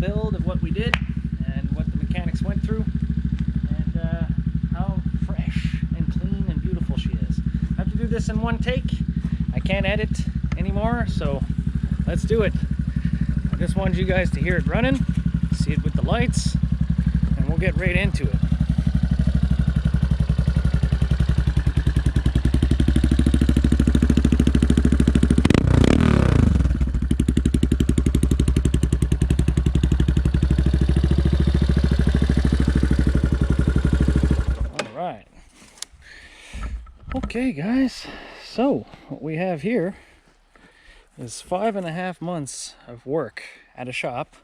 build of what we did and what the mechanics went through, and how fresh and clean and beautiful she is. I have to do this in one take. I can't edit anymore, so let's do it. I just wanted you guys to hear it running, see it with the lights, and we'll get right into it. Okay guys, so what we have here is 5.5 months of work at a shop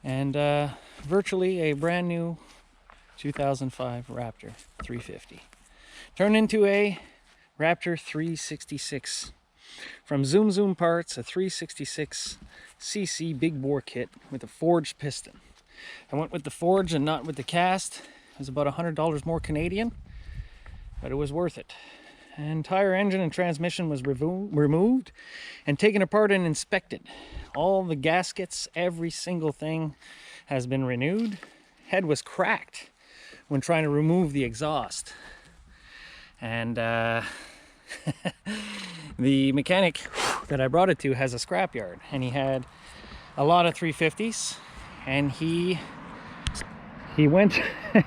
and virtually a brand new 2005 Raptor 350 turned into a Raptor 366 from Zoom Zoom Parts, a 366cc big bore kit with a forged piston. I went with the forged and not with the cast. It was about $100 more Canadian, but it was worth it. Entire engine and transmission was removed and taken apart and inspected. All the gaskets, every single thing has been renewed. Head was cracked when trying to remove the exhaust. And the mechanic that I brought it to has a scrapyard, and he had a lot of 350s, and he went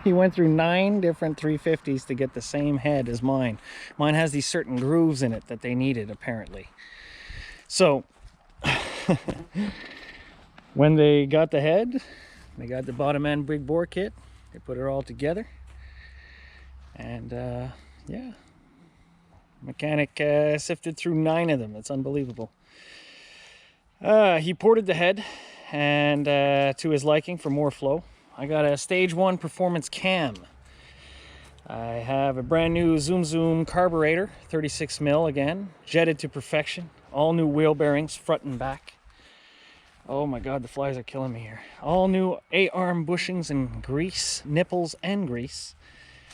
he went through 9 different 350s to get the same head as mine. Mine has these certain grooves in it that they needed, apparently. So when they got the head, they got the bottom end big bore kit, they put it all together, and yeah, mechanic sifted through 9 of them. It's unbelievable. He ported the head and to his liking for more flow. I got a stage 1 performance cam. I have a brand new Zoom Zoom carburetor, 36 mil again, jetted to perfection. All new wheel bearings, front and back. Oh my God, the flies are killing me here. All new A-arm bushings and grease, nipples and grease.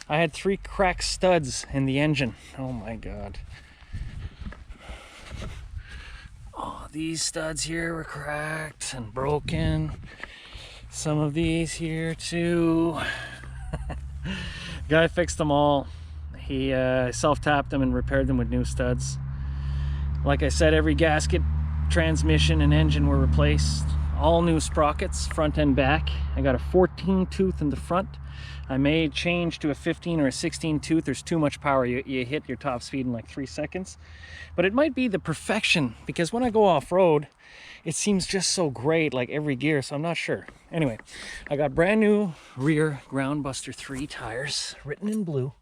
I had 3 cracked studs in the engine. Oh my God. Oh, these studs here were cracked and broken. Some of these here too. Guy fixed them all. He self-tapped them and repaired them with new studs. Like I said, every gasket, transmission and engine were replaced. All new sprockets, front and back. I got a 14 tooth in the front. I may change to a 15 or a 16 tooth. There's too much power. You hit your top speed in like 3 seconds. But it might be the perfection, because when I go off-road, it seems just so great, like every gear, so I'm not sure. Anyway, I got brand new rear Groundbuster 3 tires, written in blue.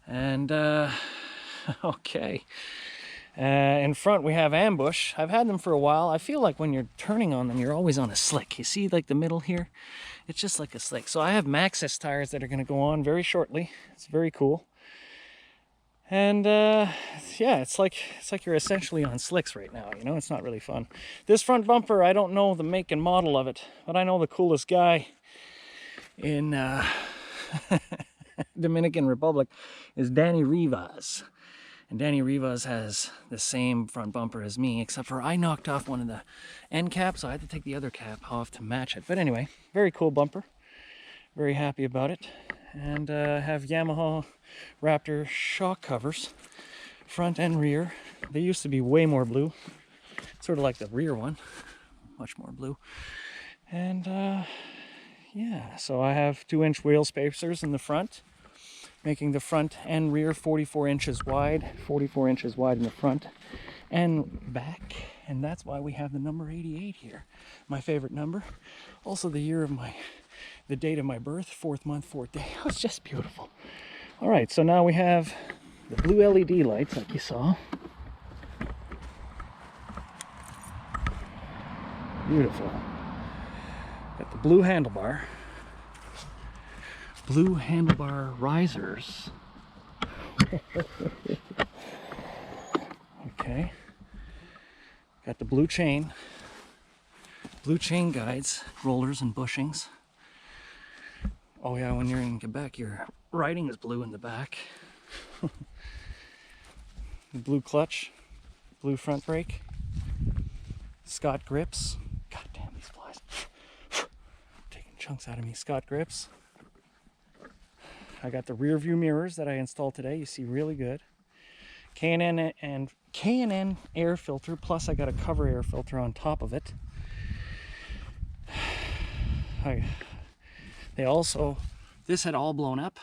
And, okay. In front we have ambush. I've had them for a while. I feel like when you're turning on them, you're always on a slick. You see like the middle here? It's just like a slick. So I have Maxxis tires that are going to go on very shortly. It's very cool. And yeah, it's like you're essentially on slicks right now, you know. It's not really fun. This front bumper, I don't know the make and model of it, but I know the coolest guy in Dominican Republic is Danny Rivas. And Danny Rivas has the same front bumper as me, except for I knocked off one of the end caps, so I had to take the other cap off to match it. But anyway, very cool bumper. Very happy about it. And have Yamaha Raptor shock covers, front and rear. They used to be way more blue, sort of like the rear one, much more blue. And yeah, so I have 2-inch wheel spacers in the front, making the front and rear 44 inches wide, 44 inches wide in the front and back. And that's why we have the number 88 here, my favorite number. Also the year of the date of my birth, 4th month, 4th day. It was just beautiful. All right, so now we have the blue LED lights, like you saw. Beautiful. Got the blue handlebar risers. Okay. Got the blue chain guides, rollers and bushings. Oh yeah, when you're in Quebec, your writing is blue in the back. The blue clutch, blue front brake, Scott grips. God damn these flies. chunks out of me. Scott grips. I got the rear view mirrors that I installed today. You see really good. K&N air filter, plus I got a cover air filter on top of it. This had all blown up.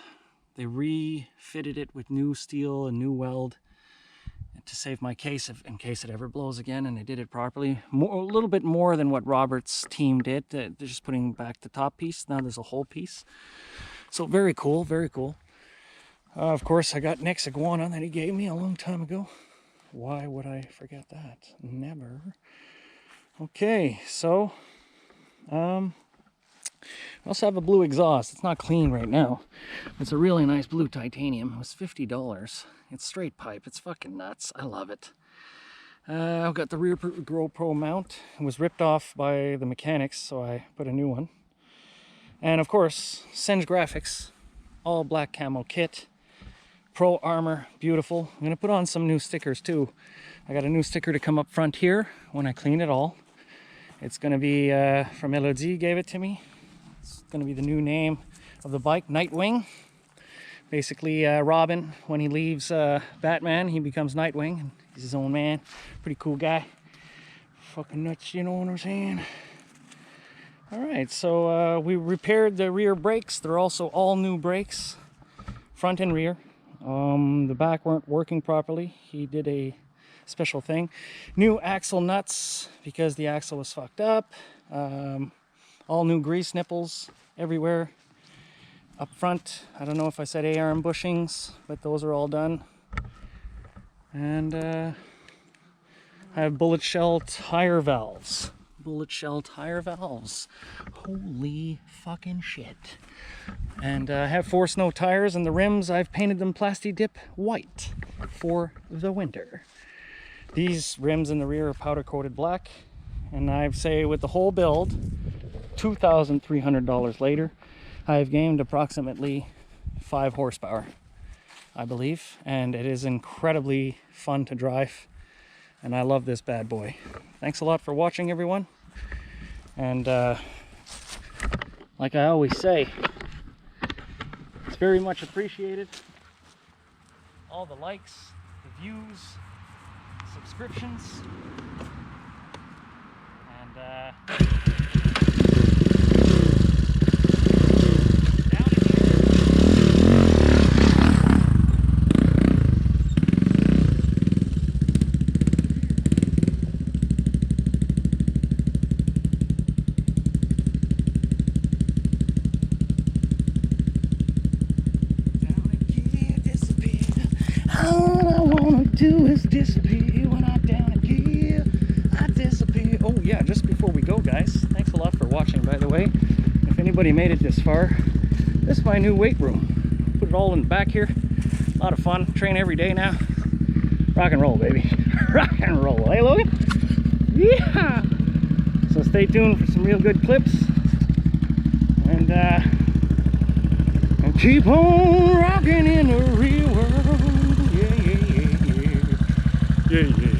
They refitted it with new steel and new weld to save my case in case it ever blows again, and they did it properly. A little bit more than what Robert's team did. They're just putting back the top piece. Now there's a whole piece. So very cool, very cool. Of course, I got Nick's iguana that he gave me a long time ago. Why would I forget that? Never. Okay, so I also have a blue exhaust. It's not clean right now. It's a really nice blue titanium. It was $50. It's straight pipe. It's fucking nuts. I love it. I've got the rear GoPro mount. It was ripped off by the mechanics, so I put a new one. And of course, Senge Graphics, all black camo kit. Pro armor, beautiful. I'm gonna put on some new stickers too. I got a new sticker to come up front here when I clean it all. It's gonna be from Elodie, gave it to me. It's gonna be the new name of the bike, Nightwing. Basically, Robin, when he leaves Batman, he becomes Nightwing, and he's his own man. Pretty cool guy. Fucking nuts, you know what I'm saying? All right, so we repaired the rear brakes. They're also all new brakes, front and rear. The back weren't working properly. He did a special thing. New axle nuts because the axle was fucked up. All new grease nipples everywhere. Up front, I don't know if I said A-arm bushings, but those are all done. And I have bullet shell tire valves. Bullet shell tire valves. Holy fucking shit. And I have 4 snow tires, and the rims, I've painted them Plasti Dip white for the winter. These rims in the rear are powder coated black, and I'd say with the whole build, $2,300 later, I've gained approximately 5 horsepower, I believe, and it is incredibly fun to drive, and I love this bad boy. Thanks a lot for watching, everyone, and like I always say, it's very much appreciated. All the likes, the views, subscriptions, and do is disappear. When I down again, I disappear. Oh yeah, just before we go, guys, thanks a lot for watching, by the way. If anybody made it this far, this is my new weight room. Put it all in the back here. A lot of fun. Train every day now. Rock and roll, baby. Rock and roll. Hey, Logan? Yeah! So stay tuned for some real good clips. And keep on rocking in the real world. Yeah, yeah, yeah, yeah. Yeah, yeah.